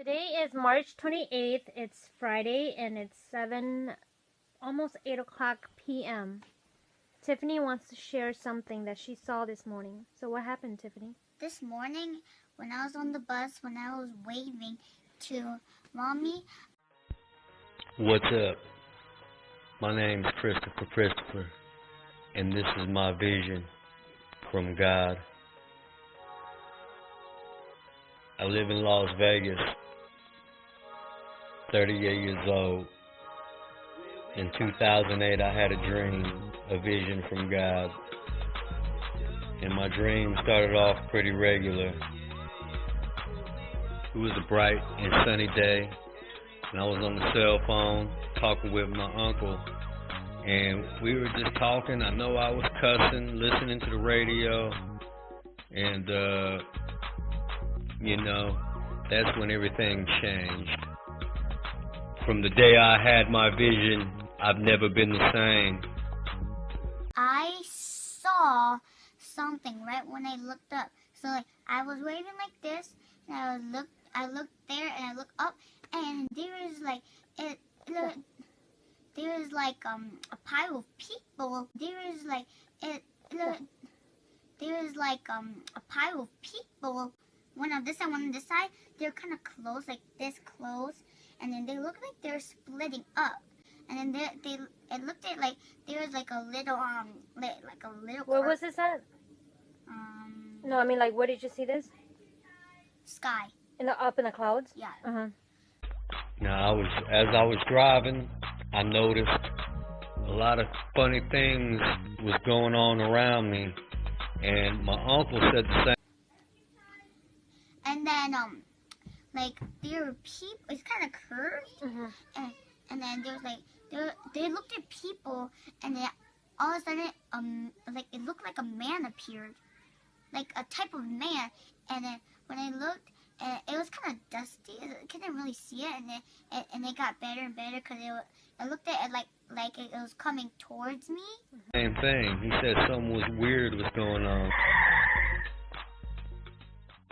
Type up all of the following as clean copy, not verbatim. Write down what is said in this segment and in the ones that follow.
Today is March 28th. It's Friday and it's almost 8 o'clock p.m. Tiffany wants to share something that she saw this morning. So what happened, Tiffany? This morning, when I was on the bus, when I was waving to Mommy. What's up? My name's Christopher, and this is my vision from God. I live in Las Vegas, 38 years old. In 2008, I had a dream, a vision from God. And my dream started off pretty regular. It was a bright and sunny day, and I was on the cell phone talking with my uncle. And we were just talking. I know I was cussing, listening to the radio, and that's when everything changed. From the day I had my vision, I've never been the same. I saw something right when I looked up. So I was waving like this, and I looked there, and I looked up, and there was a pile of people. There was a pile of people. One on this side, one on this side. They're kind of close, like this close, and then they look like they're splitting up. And then it looked at like there was like a little Where was this at? No, I mean, like, where did you see this? Sky. Up in the clouds? Yeah. Uh-huh. Now, as I was driving, I noticed a lot of funny things was going on around me, and my uncle said the same. And then there were people. It's kind of curved, Uh-huh. and then there was they looked at people, and then all of a sudden it looked like a man appeared, like a type of man. And then when I looked, it was kind of dusty. I couldn't really see it, and it got better and better because I looked at it like it was coming towards me. Same thing. He said something was weird was going on.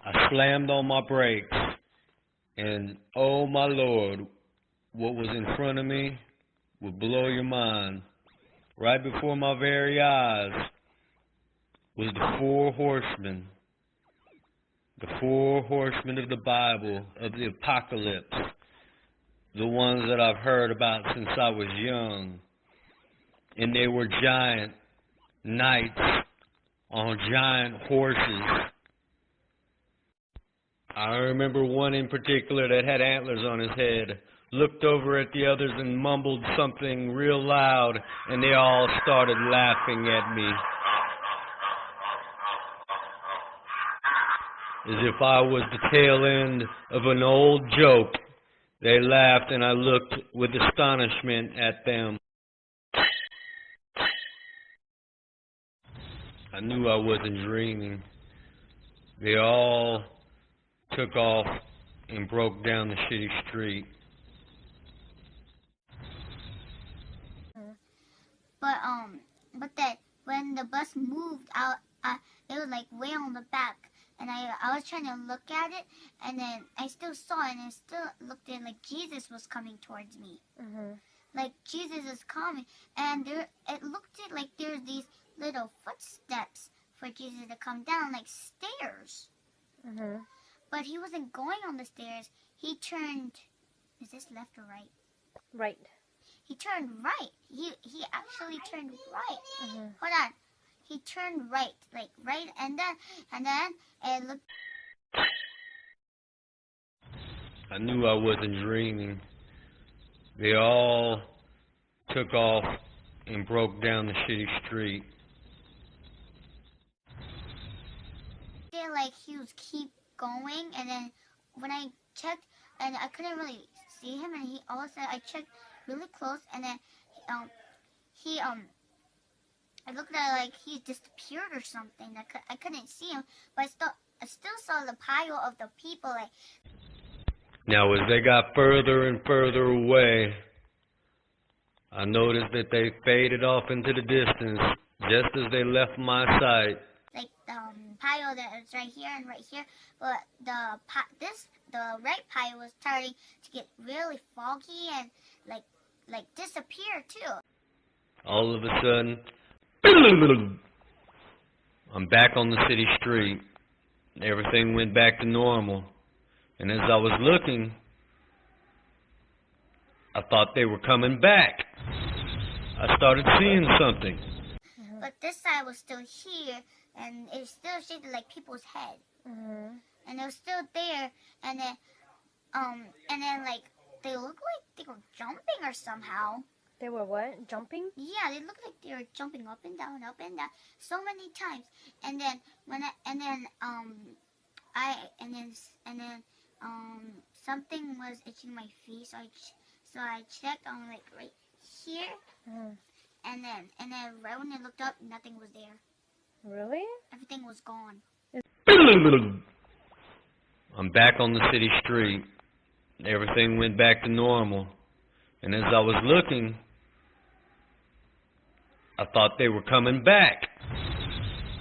I slammed on my brakes, and oh my Lord, what was in front of me would blow your mind. Right before my very eyes was the 4 horsemen. The 4 horsemen of the Bible, of the apocalypse. The ones that I've heard about since I was young. And they were giant knights on giant horses. I remember one in particular that had antlers on his head, looked over at the others and mumbled something real loud, and they all started laughing at me. As if I was the tail end of an old joke. They laughed, and I looked with astonishment at them. I knew I wasn't dreaming. They all took off and broke down the shitty street. But that when the bus moved out, it was like way on the back, and I was trying to look at it, and then I still saw it, and it still looked like Jesus was coming towards me. Mm-hmm. Like Jesus is coming, and it looked like there's these little footsteps for Jesus to come down, like stairs. Mm-hmm. But he wasn't going on the stairs. He turned. Is this left or right? Right. He turned right. He actually turned right. Mm-hmm. Hold on. He turned right, and then it looked. I knew I wasn't dreaming. They all took off and broke down the shitty street. Like he was keep going, and then when I checked, and I couldn't really see him, and he all of a sudden I checked really close, and then I looked at it like he disappeared or something. I couldn't see him, but I still saw the pile of the people. Now, as they got further and further away, I noticed that they faded off into the distance just as they left my sight. Like the pile that is right here and right here, but this the red pie was starting to get really foggy and like disappear too. All of a sudden, I'm back on the city street. Everything went back to normal. And as I was looking, I thought they were coming back. I started seeing something. But this side was still here, and it was still shaped like people's head. And it was still there, and then like they looked like they were jumping or somehow. They were what? Jumping? Yeah, they looked like they were jumping up and down, so many times. And then something was itching my feet, so I checked on like right here, and then right when I looked up, nothing was there. Really? Everything was gone. I'm back on the city street. Everything went back to normal. And as I was looking, I thought they were coming back.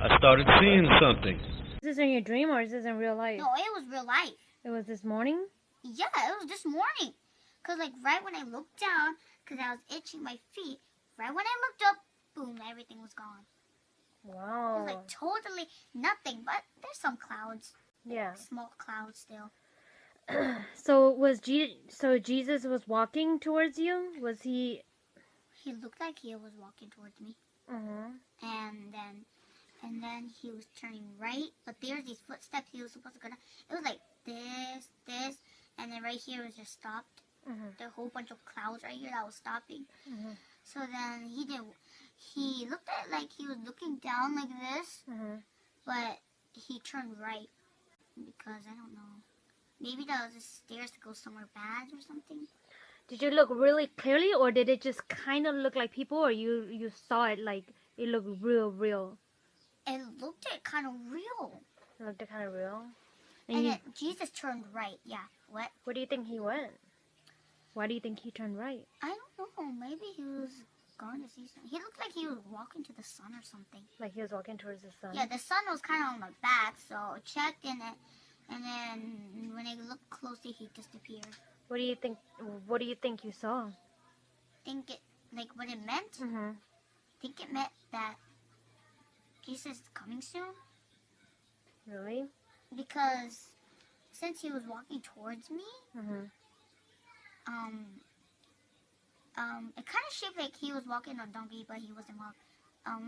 I started seeing something. Is this in your dream or is this in real life? No, it was real life. It was this morning? Yeah, it was this morning. Because like right when I looked down, because I was itching my feet, right when I looked up, boom, everything was gone. Wow. It was like totally nothing, but there's some clouds. Yeah. Small clouds still. So Jesus was walking towards you? Was he? He looked like he was walking towards me. And then he was turning right, but there's these footsteps he was supposed to go down. It was like this, and then right here was just stopped. There were a whole bunch of clouds right here that was stopping. So then he looked at like he was looking down like this, but he turned right because I don't know. Maybe that was the stairs to go somewhere bad or something. Did you look really clearly, or did it just kind of look like people, or you saw it like it looked real? It looked kind of real. It looked kind of real. And then Jesus turned right. Yeah. What? Where do you think he went? Why do you think he turned right? I don't know. Maybe he was going to see something. He looked like he was walking to the sun or something. Like he was walking towards the sun? Yeah, the sun was kind of on my back, so I checked and then when I looked closely, he disappeared. What do you think you saw? Think it, like what it meant? Think it meant that Jesus is coming soon. Really? Because since he was walking towards me, it kind of shaped like he was walking on a donkey, but he wasn't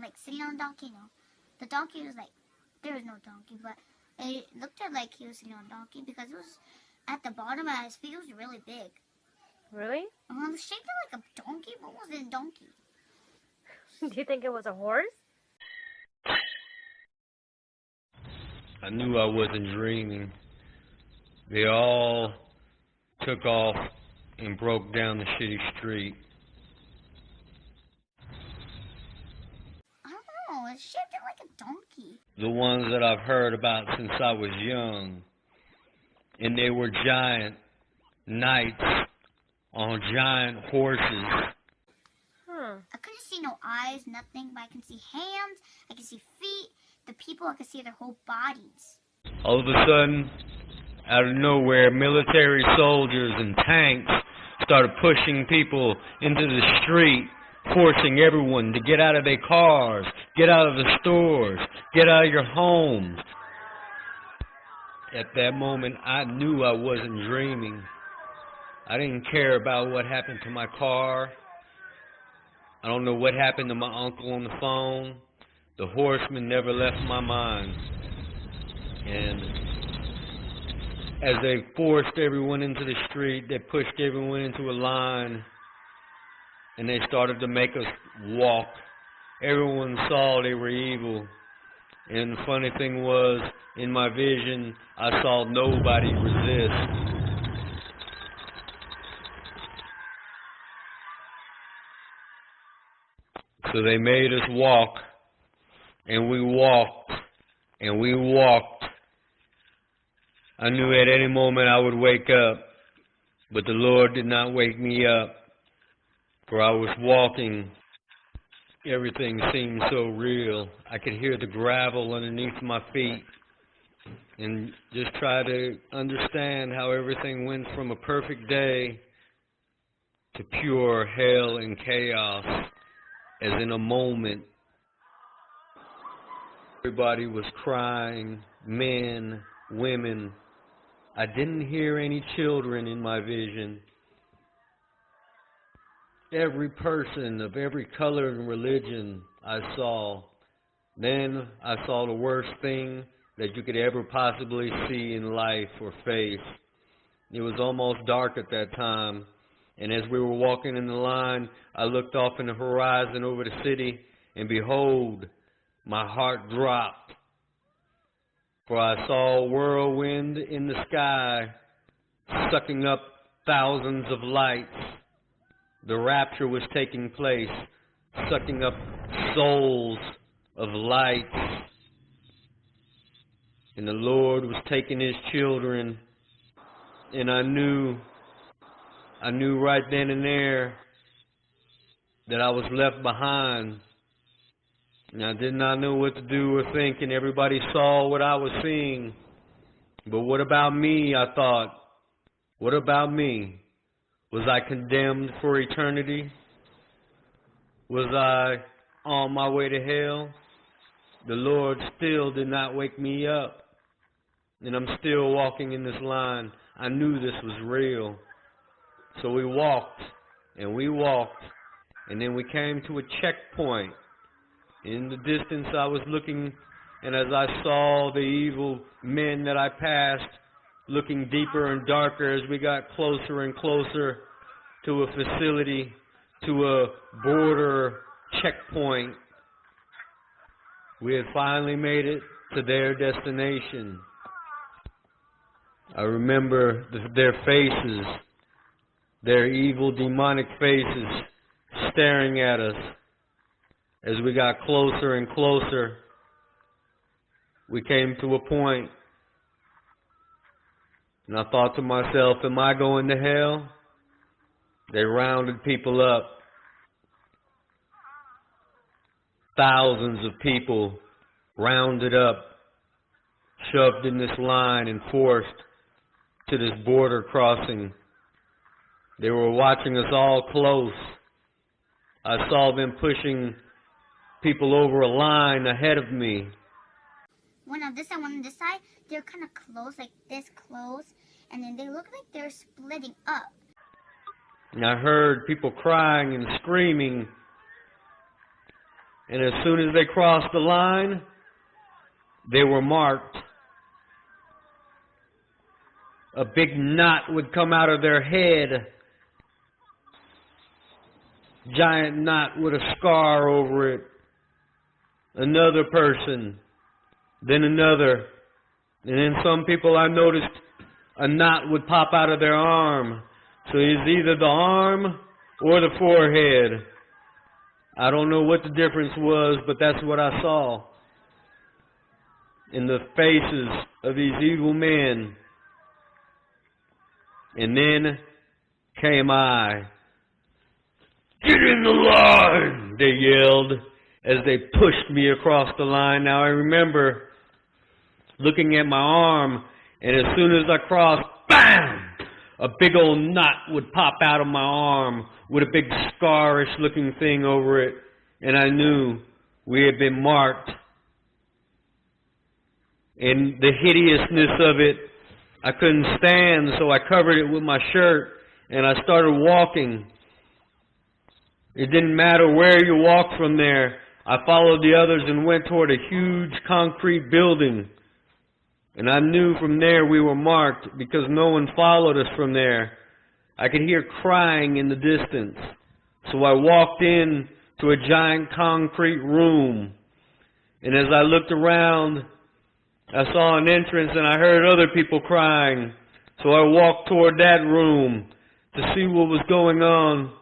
like sitting on a donkey. No, the donkey was like there was no donkey, but it looked like he was sitting on a donkey because it was at the bottom of his feet. It was really big. Really? It was shaped like a donkey, but wasn't a donkey. Do you think it was a horse? I knew I wasn't dreaming. They all took off and broke down the city street. I don't know. It shaped like a donkey. The ones that I've heard about since I was young. And they were giant knights on giant horses. I couldn't see no eyes, nothing, but I can see hands, I can see feet, the people, I can see their whole bodies. All of a sudden, out of nowhere, military soldiers and tanks started pushing people into the street, forcing everyone to get out of their cars, get out of the stores, get out of your homes. At that moment, I knew I wasn't dreaming. I didn't care about what happened to my car. I don't know what happened to my uncle on the phone. The Horsemen never left my mind. And as they forced everyone into the street, they pushed everyone into a line, and they started to make us walk. Everyone saw they were evil. And the funny thing was, in my vision, I saw nobody resist. So they made us walk, and we walked, and we walked. I knew at any moment I would wake up, but the Lord did not wake me up, for I was walking. Everything seemed so real. I could hear the gravel underneath my feet. and just try to understand how everything went from a perfect day to pure hell and chaos, as in a moment. Everybody was crying, men, women. I didn't hear any children in my vision. Every person of every color and religion I saw. Then I saw the worst thing that you could ever possibly see in life or face. It was almost dark at that time, and as we were walking in the line, I looked off in the horizon over the city, and behold, my heart dropped. For I saw a whirlwind in the sky, sucking up thousands of lights. The rapture was taking place, sucking up souls of light. And the Lord was taking His children, and I knew right then and there that I was left behind. And I did not know what to do or think, and everybody saw what I was seeing. But what about me, I thought? What about me? Was I condemned for eternity? Was I on my way to hell? The Lord still did not wake me up. And I'm still walking in this line. I knew this was real. So we walked, and then we came to a checkpoint. In the distance I was looking, and as I saw the evil men that I passed, looking deeper and darker as we got closer and closer to a facility, to a border checkpoint. We had finally made it to their destination. I remember their faces, their evil demonic faces staring at us. As we got closer and closer, we came to a point, and I thought to myself, am I going to hell? They rounded people up. Thousands of people rounded up, shoved in this line and forced to this border crossing. They were watching us all close. I saw them pushing people over a line ahead of me. One on this side, one on this side, they're kind of close, like this close, and then they look like they're splitting up. And I heard people crying and screaming. And as soon as they crossed the line, they were marked. A big knot would come out of their head. Giant knot with a scar over it. Another person, then another. And then some people I noticed a knot would pop out of their arm. So it's either the arm or the forehead. I don't know what the difference was, but that's what I saw in the faces of these evil men. And then came I. Get in the line, they yelled as they pushed me across the line. Now I remember looking at my arm, and as soon as I crossed, bam! A big old knot would pop out of my arm with a big scarish looking thing over it, and I knew we had been marked. And the hideousness of it, I couldn't stand, so I covered it with my shirt, and I started walking. It didn't matter where you walked from there. I followed the others and went toward a huge concrete building. And I knew from there we were marked because no one followed us from there. I could hear crying in the distance. So I walked in to a giant concrete room. And as I looked around, I saw an entrance and I heard other people crying. So I walked toward that room to see what was going on.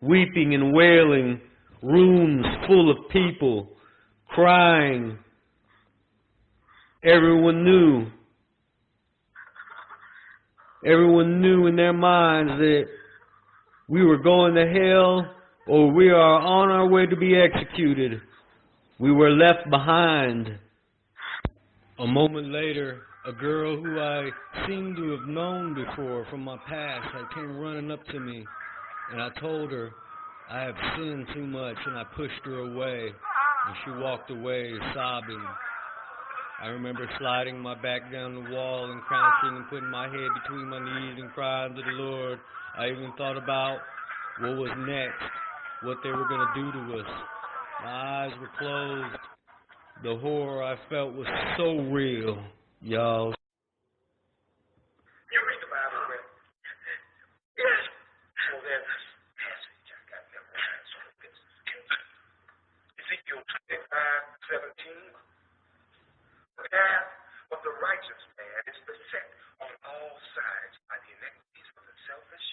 Weeping and wailing, rooms full of people crying. Everyone knew. Everyone knew in their minds that we were going to hell or we are on our way to be executed. We were left behind. A moment later, a girl who I seemed to have known before from my past came running up to me, and I told her I have sinned too much, and I pushed her away, and she walked away sobbing. I remember sliding my back down the wall and crouching and putting my head between my knees and crying to the Lord. I even thought about what was next, what they were going to do to us. My eyes were closed. The horror I felt was so real, y'all. You read the Bible, Brett? Yes. Well, there's this passage I got memorized on this. Ezekiel 25:17. The path of the righteous man is beset on all sides by the iniquities of the selfish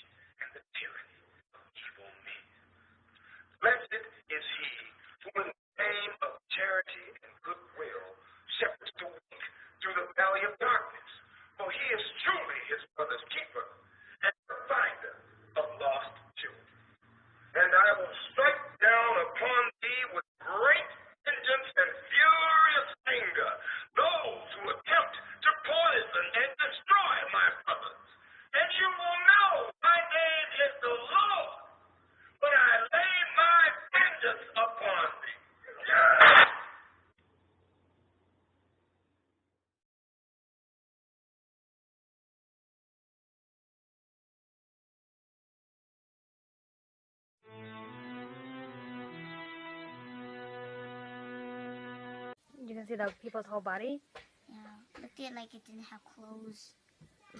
and the tyranny of evil men. Blessed is he who in the name of charity and goodwill shepherds the weak through the valley of darkness, for he is truly his brother's keeper and the finder of lost children. And I will strike down upon thee with great vengeance and furious anger those who attempt to poison and destroy my brothers. And you will know my name is the Lord, when I lay my vengeance upon thee. You can see the people's whole body. Yeah, looked at like it didn't have clothes.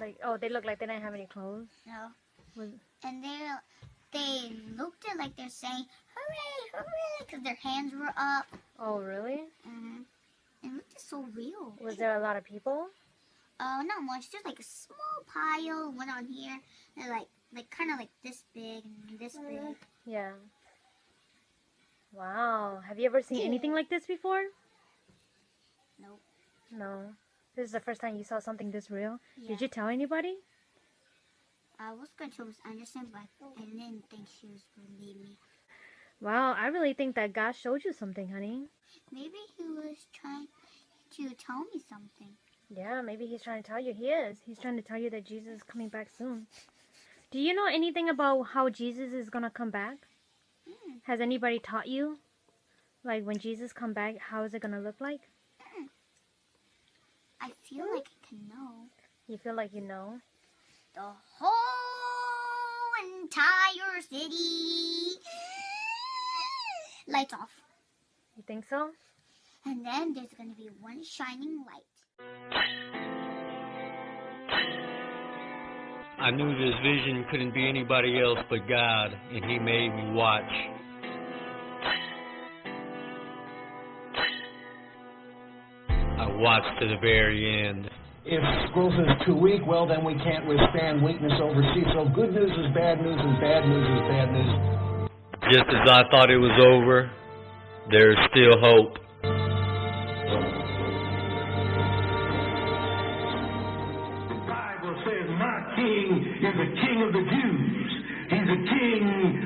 Like, oh, they look like they didn't have any clothes. No. Was- And they looked at like they're saying, hooray, hooray, because their hands were up. Oh, really? Mm-hmm. It looked so real. Was there a lot of people? Not much. Just like a small pile went on here. And like kind of like this big and this big. Yeah. Wow. Have you ever seen anything like this before? Nope. No. This is the first time you saw something this real? Yeah. Did you tell anybody? I was going to Miss Anderson, but I didn't think she was going to leave me. Wow, I really think that God showed you something, honey. Maybe he was trying to tell me something. Yeah, maybe he's trying to tell you. He is. He's trying to tell you that Jesus is coming back soon. Do you know anything about how Jesus is going to come back? Has anybody taught you? Like, when Jesus come back, how is it going to look like? I feel like I can know. You feel like you know? The whole entire city lights off. You think so? And then there's going to be one shining light. I knew this vision couldn't be anybody else but God, and he made me watch. I watched to the very end. If growth is too weak, well, then we can't withstand weakness overseas. So good news is bad news, and bad news is bad news. Just as I thought it was over, there's still hope. The Bible says, my king is the king of the Jews. He's the king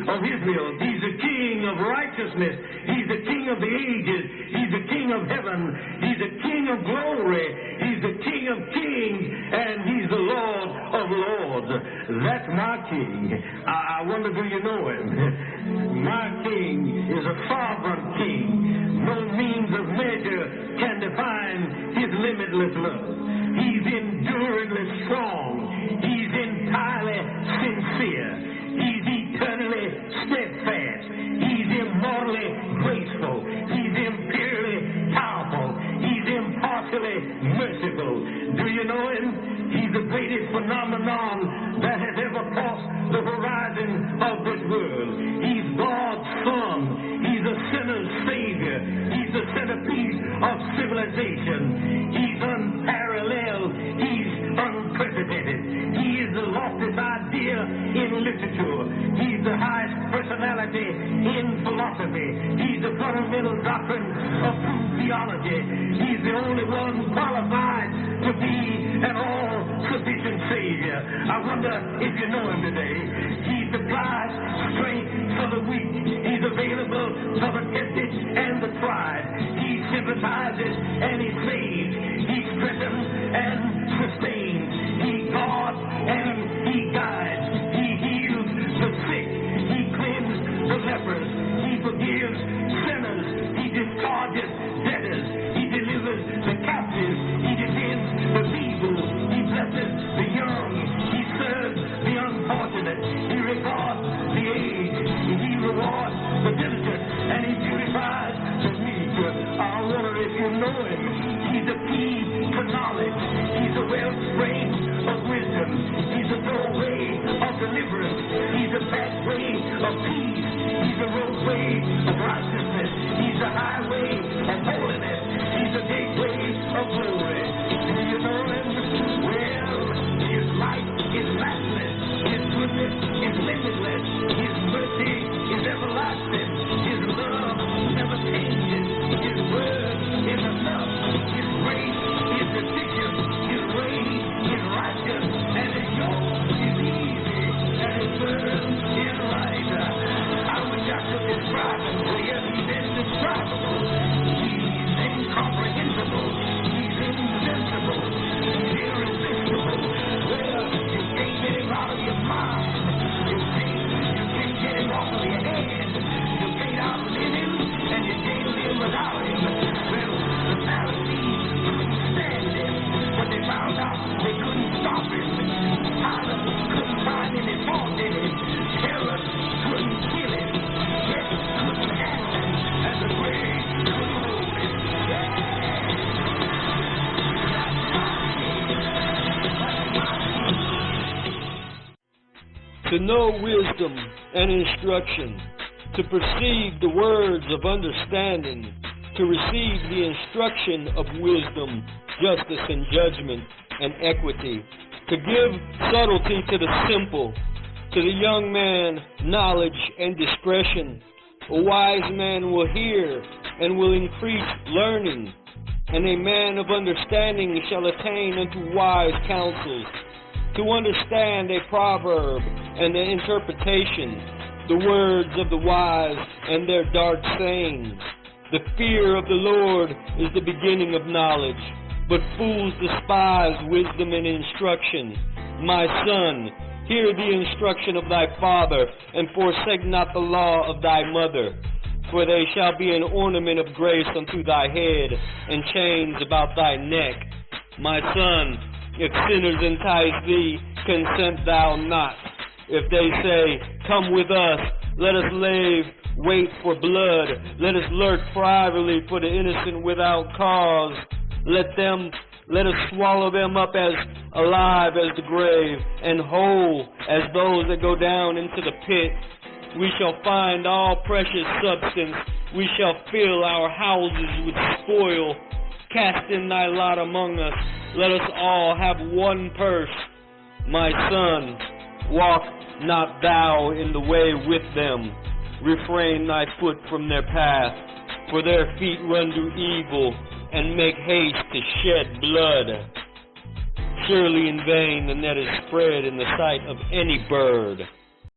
of Israel. He's the king of righteousness. He's the king of the ages. He's the king of heaven. He's the king of glory. He's the king of kings. And he's the Lord of lords. That's my king. I wonder, do you know him? My king is a sovereign king. No means of measure can define his limitless love. He's enduringly strong. He's entirely sincere. He's eternally steadfast. He's immortally graceful. He's imperially powerful. He's impartially merciful. Do you know him? He's the greatest phenomenon that has ever crossed the horizon of this world. He's God's Son. He's a sinner's Savior. He's the centerpiece of civilization. He's unparalleled. He's unprecedented. He is the loftiest idea in literature. He's the highest personality in philosophy. He's the fundamental doctrine of true theology. He's the only one qualified to be an all-sufficient Savior. I wonder if you know him today. He supplies strength for the weak. He's available for the tempted and the tried. He sympathizes and he saves. He and sustains. He guards and he guides. He heals the sick. He cleanses the lepers. He forgives sinners. He discharges debtors. He delivers the captives. He defends the feeble. He blesses the young. He serves the unfortunate. He regards the aged. He rewards the diligent. And he purifies the meek. I wonder if you know him. He's a key to knowledge. He's a wellspring of wisdom. He's a doorway of deliverance. He's a pathway of peace. He's a roadway of righteousness. He's a highway of holiness. He's a gateway of glory. Do you know him? Well, his light is matchless. His goodness is limitless. His mercy is everlasting. His love never changes. His word is enough. His grace is sufficient. His way is righteous. And his yoke is easy. And his burden is light. I wish I could describe him for you. He's indescribable. He's incomprehensible. He's invincible. He's irresistible. Well, you can't get him out of your mind. You can't get him off of your hand. You can't outlive him, and you can't live without him. Well, the Pharisees couldn't stand him, but they found out they couldn't stop him. Pilate couldn't find any fault in him. Herod couldn't kill him. Death couldn't have him, and the grave couldn't hold him. To know wisdom and instruction, to perceive the words of understanding, to receive the instruction of wisdom, justice and judgment and equity, to give subtlety to the simple, to the young man knowledge and discretion. A wise man will hear and will increase learning, and a man of understanding shall attain unto wise counsels. To understand a proverb and the interpretation, the words of the wise and their dark sayings. The fear of the Lord is the beginning of knowledge, but fools despise wisdom and instruction. My son, hear the instruction of thy father, and forsake not the law of thy mother. For they shall be an ornament of grace unto thy head, and chains about thy neck. My son, if sinners entice thee, consent thou not. If they say, come with us, let us lay wait for blood. Let us lurk privately for the innocent without cause. Let us swallow them up as alive as the grave, and whole as those that go down into the pit. We shall find all precious substance. We shall fill our houses with spoil. Cast in thy lot among us. Let us all have one purse. My son, walk not thou in the way with them. Refrain thy foot from their path. For their feet run to evil, and make haste to shed blood. Surely in vain the net is spread in the sight of any bird.